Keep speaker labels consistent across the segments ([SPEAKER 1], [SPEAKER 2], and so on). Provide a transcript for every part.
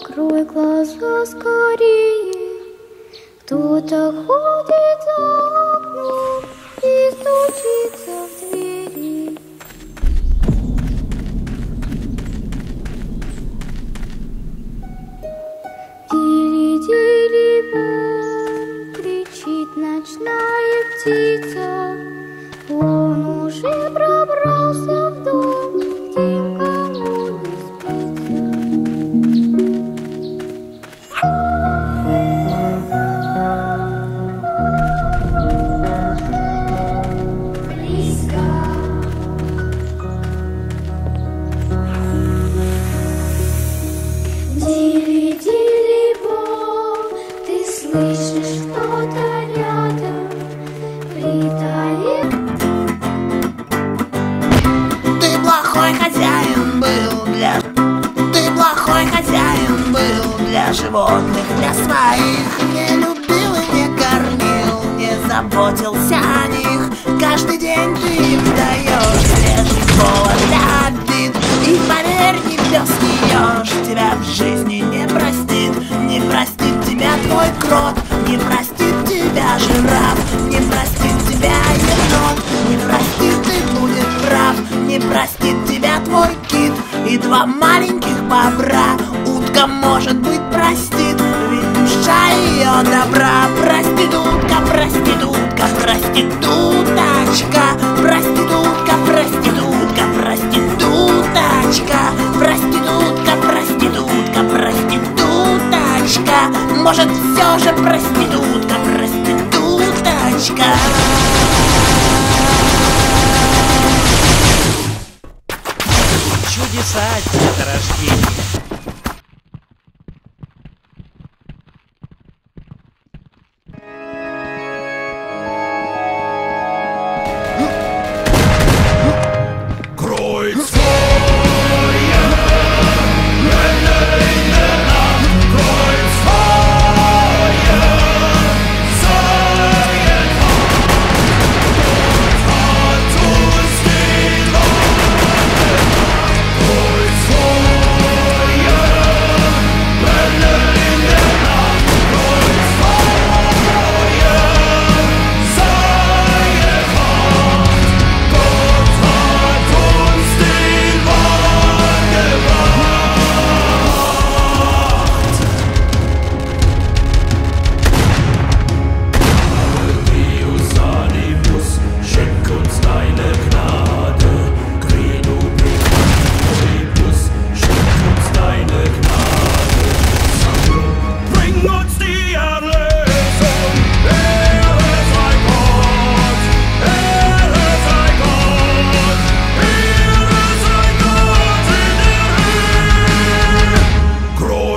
[SPEAKER 1] Открой глаза скорее, кто-то ходит за окном и стучится в двери. Дили-дили-бом, кричит ночная птица. Он уже пробрался в дом, где никому не спится. Близко. Дили-дили-бом, ты слышишь, кто-то рядом притаит.
[SPEAKER 2] Ты плохой хозяин был для животных, для своих. Не любил и не кормил, не заботился о них. Каждый день ты им даешь свежий повод для обид. И поверь, ни пес, ни еж тебя в жизни не простит. Не простит тебя твой крот, не простит тебя жираф, не простит тебя енот, не простит, ты будешь прав. Не простит тебя твой кит и два маленьких бобра. Утка, может быть, простит, ведь душа ее добра. Проститутка, проститутка, проституточка, проститутка, проститутка, проституточка, проститутка, проститутка, проституточка. Может, все же проститутка, проституточка.
[SPEAKER 3] Чудеса деторождения.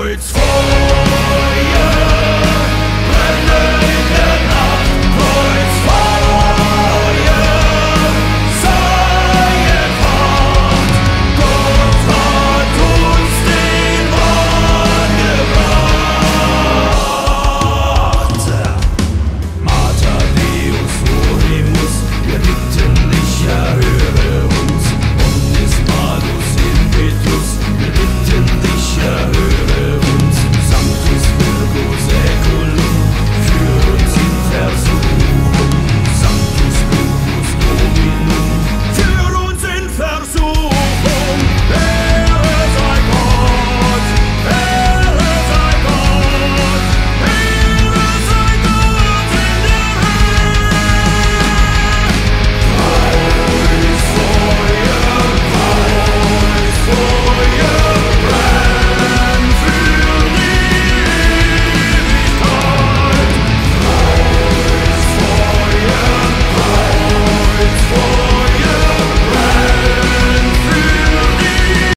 [SPEAKER 4] Kreuz vor